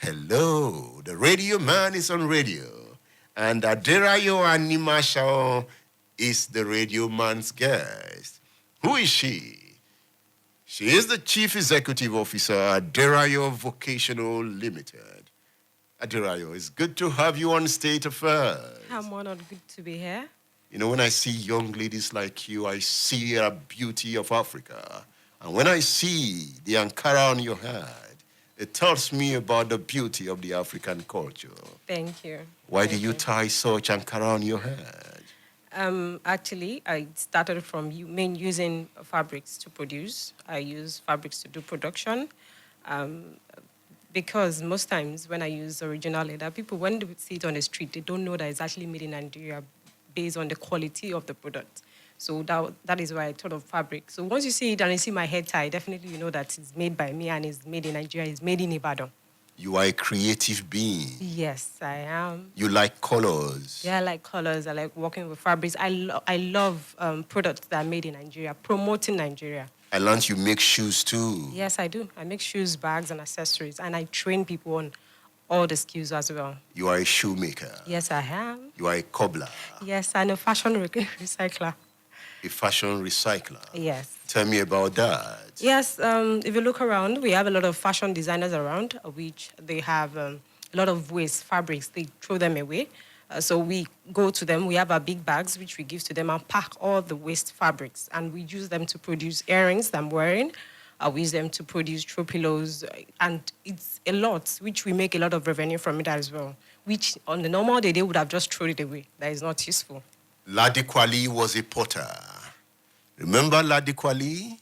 Hello, the radio man is on radio, and Aderayo Animashaun is the radio man's guest. Who is she? She is the Chief Executive Officer at De'rayo Vocational Limited. Aderayo, it's good to have you on State Affairs. I'm honored, good to be here. You know, when I see young ladies like you, I see a beauty of Africa. And when I see the Ankara on your head, it tells me about the beauty of the African culture. Thank you. Why do you tie such Ankara on your head? Actually, I started from using fabrics to produce. I use fabrics to do production. Because most times when I use original leather, people, when they see it on the street, they don't know that it's actually made in Nigeria based on the quality of the product. So that is why I thought of fabric. So once you see it and you see my head tie, definitely you know that it's made by me and it's made in Nigeria, it's made in Ibadan. You are a creative being. Yes, I am. You like colors. Yeah, I like colors. I like working with fabrics. I love products that are made in Nigeria, promoting Nigeria. I learned you make shoes too. Yes, I do. I make shoes, bags, and accessories, and I train people on all the skills as well. You are a shoemaker. Yes, I am. You are a cobbler. Yes, and a fashion recycler. A fashion recycler. Yes. Tell me about that. Yes, if you look around, we have a lot of fashion designers around, which they have a lot of waste fabrics. They throw them away. So we go to them. We have our big bags, which we give to them and pack all the waste fabrics. And we use them to produce earrings that I'm wearing. We use them to produce throw pillows. And it's a lot, which we make a lot of revenue from it as well, which on the normal day, they would have just thrown it away. That is not useful. Ladi Kwali was a potter. Remember Ladi Kwali?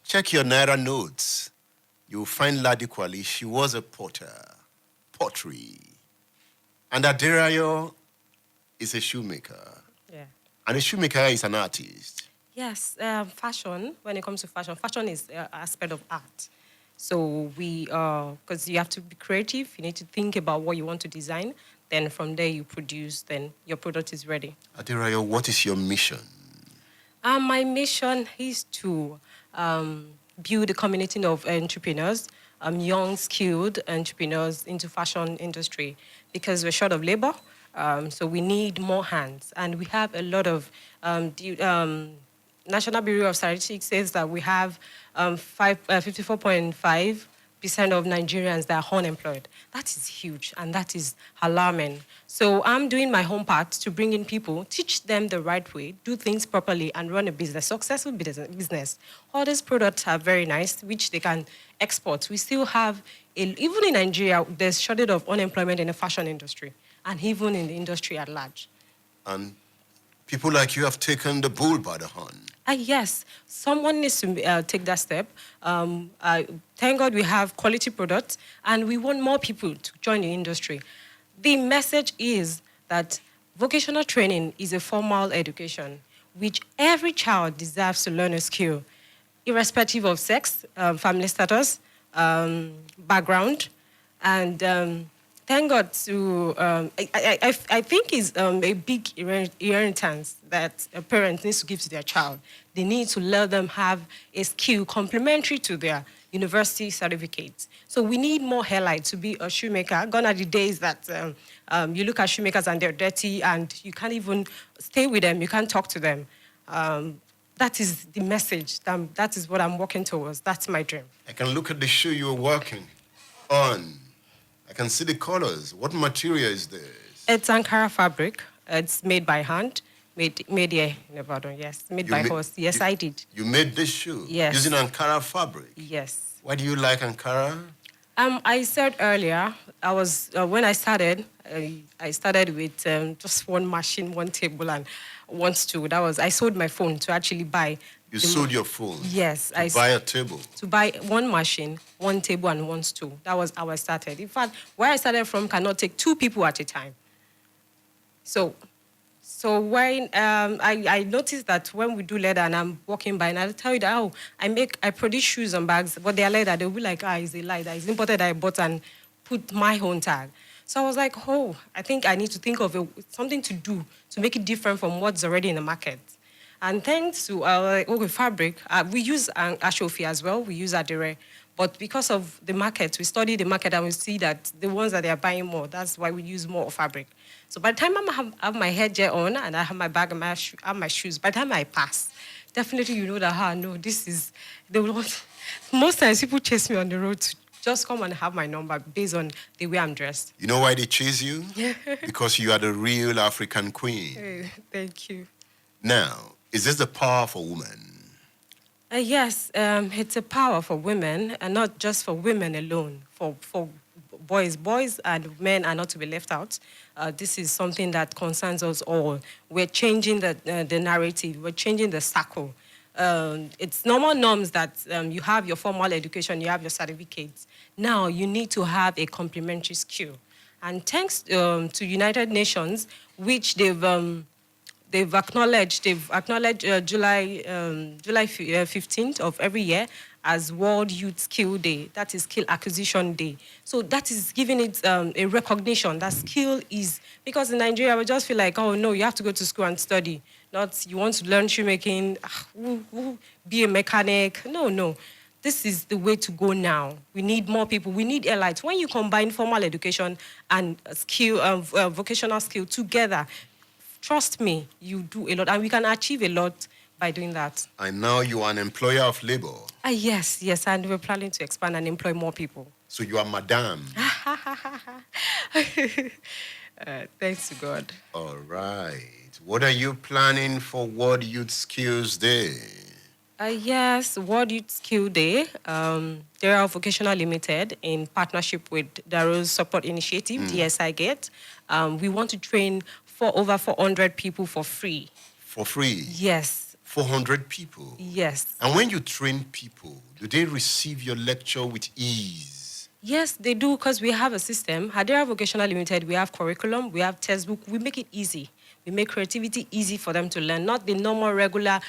Check your Naira notes. You'll find Ladi Kwali. She was a potter. Pottery. And Aderayo is a shoemaker. Yeah. And a shoemaker is an artist. Yes, fashion, when it comes to fashion is an aspect of art. So because you have to be creative, you need to think about what you want to design. Then from there you produce, then your product is ready. Aderayo, what is your mission? My mission is to build a community of entrepreneurs, young, skilled entrepreneurs into fashion industry because we're short of labor. So we need more hands. And we have a lot of, National Bureau of Statistics says that we have 54.5% of Nigerians that are unemployed. That is huge, and that is alarming. So I'm doing my home part to bring in people, teach them the right way, do things properly, and run a business, successful business. All these products are very nice, which they can export. We still have, even in Nigeria, there's shortage of unemployment in the fashion industry, and even in the industry at large. And people like you have taken the bull by the horn. Yes, someone needs to take that step. Thank God we have quality products, and we want more people to join the industry. The message is that vocational training is a formal education, which every child deserves to learn a skill, irrespective of sex, family status, background, and thank God to, I think it's a big inheritance that a parent needs to give to their child. They need to let them have a skill complementary to their university certificates. So we need more hairlight to be a shoemaker. Gone are the days that you look at shoemakers and they're dirty and you can't even stay with them, you can't talk to them. That is the message. That is what I'm working towards. That's my dream. I can look at the shoe you're working on. I can see the colors. What material is this? It's Ankara fabric. It's made by hand. Made here in Ibadan, yes. Made by horse. Yes, I did. You made this shoe? Yes. Using Ankara fabric? Yes. Why do you like Ankara? I said earlier, when I started with just one machine, one table, and one stool. I sold my phone to actually buy. You sold your phone? Yes. To buy a table? To buy one machine, one table, and one stool. That was how I started. In fact, where I started from cannot take 2 people at a time. So when I noticed that when we do leather and I'm walking by and I'll tell you that, I produce shoes and bags, but they're leather. They'll be like, it's a lie. That is imported, I bought and put my own tag. So I was like, I think I need to think of something to do to make it different from what's already in the market. And thanks to fabric, we use Ashofi as well. We use Adere. But because of the market, we study the market and we see that the ones that they are buying more, that's why we use more fabric. So by the time I have my headgear on and I have my bag and I have my shoes, by the time I pass, definitely you know that, no, this is, they will want, most times people chase me on the road to just come and have my number based on the way I'm dressed. You know why they chase you? Because you are the real African queen. Hey, thank you. Now, is this the power for women? Yes, it's a power for women, and not just for women alone, for boys. Boys and men are not to be left out. This is something that concerns us all. We're changing the narrative. We're changing the circle. It's normal norms that you have your formal education, you have your certificates. Now you need to have a complementary skill. And thanks to United Nations, which they've acknowledged July 15th of every year as World Youth Skill Day. That is Skill Acquisition Day. So that is giving it a recognition that skill is, because in Nigeria we just feel like, oh no, you have to go to school and study. Not you want to learn shoemaking, be a mechanic. No. This is the way to go now. We need more people. We need elites. When you combine formal education and skill, vocational skill together, trust me, you do a lot, and we can achieve a lot by doing that. And now you are an employer of labor. Yes, and we're planning to expand and employ more people. So you are madam. Thanks to God. All right. What are you planning for World Youth Skills Day? Yes, World Youth Skill Day. De'rayo Vocational Limited, in partnership with De'rayo Support Initiative, DSI Gate. We want to train for over 400 people for free. For free? Yes. 400 people? Yes. And when you train people, do they receive your lecture with ease? Yes, they do, because we have a system. Aderayo Vocational Limited, we have curriculum, we have textbook. We make it easy. We make creativity easy for them to learn, not the normal, regular,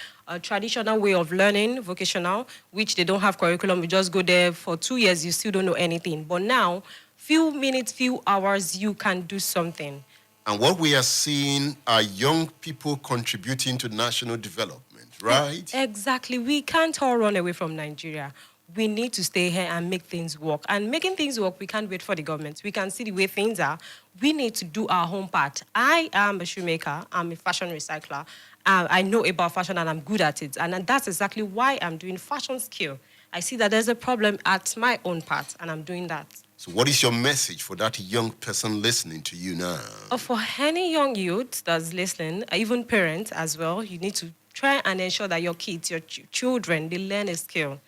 traditional way of learning, vocational, which they don't have curriculum. You just go there for 2 years, you still don't know anything. But now, few minutes, few hours, you can do something. And what we are seeing are young people contributing to national development, right? Exactly. We can't all run away from Nigeria. We need to stay here and make things work. And making things work, we can't wait for the government. We can see the way things are. We need to do our home part. I am a shoemaker. I'm a fashion recycler. I know about fashion and I'm good at it. And that's exactly why I'm doing fashion skill. I see that there's a problem at my own part, and I'm doing that. So what is your message for that young person listening to you now? For any young youth that's listening, even parents as well, you need to try and ensure that your kids, your children, they learn a skill.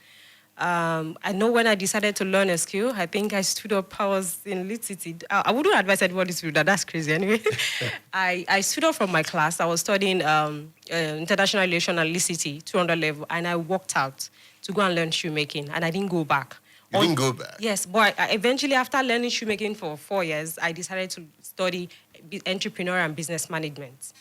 I know when I decided to learn a skill, I think I stood up, I was in Lead City. I wouldn't advise anybody to do that, that's crazy anyway. I stood up from my class, I was studying International Relations at Lead City, 200 level, and I walked out to go and learn shoemaking, and I didn't go back. You didn't go back? Yes, but eventually after learning shoemaking for 4 years, I decided to study entrepreneur and business management.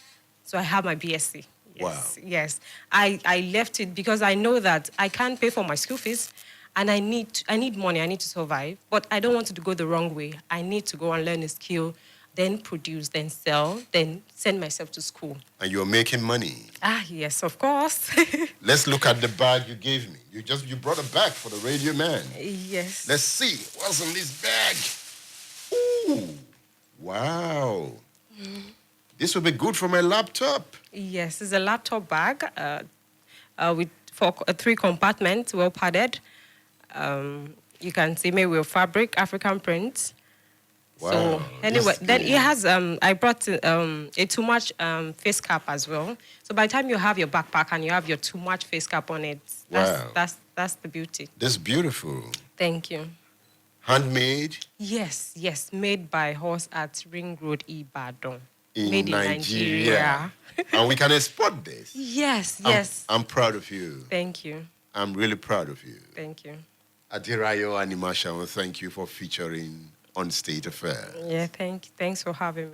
So I have my BSc. Yes, wow. Yes. I left it because I know that I can't pay for my school fees and I need money, I need to survive, but I don't want to go the wrong way. I need to go and learn a skill, then produce, then sell, then send myself to school. And you're making money? Yes, of course. Let's look at the bag you gave me. You brought a bag for the radio man. Yes. Let's see what's in this bag. Ooh, wow. This will be good for my laptop. Yes, it's a laptop bag with 3 compartments, well padded. You can see maybe with fabric, African print. Wow. So anyway, then it has, I brought a too much face cap as well. So by the time you have your backpack and you have your too much face cap on it, that's the beauty. That's beautiful. Thank you. Handmade? Yes, made by us at Ring Road, Ibadan. Made in Nigeria. And we can export this. Yes. I'm proud of you. Thank you. I'm really proud of you. Thank you. Aderayo Animashaun, thank you for featuring on State Affair. Yeah, thanks for having me.